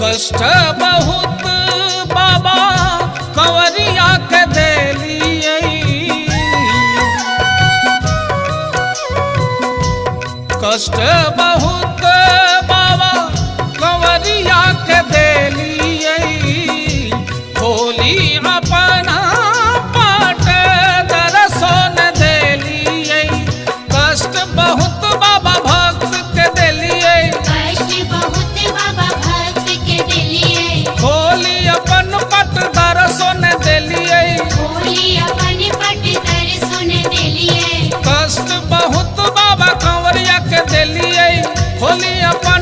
कष्ट बहुत बाबा कंवरिया के देलिए, कष्ट बहुत बाबा कंवरिया के देलिए, खोली अपना पाट दर्शन देलिए। कष्ट बहुत बाबा भक्त के देलिए, कष्ट बहुत बाबा भक्त के दिलिए, खोली अपन पट दर्शन देलिए। खोली अपन पट दर्शन दिलिए। कष्ट बहुत बाबा कंवरिया के देलिए, खोली अपन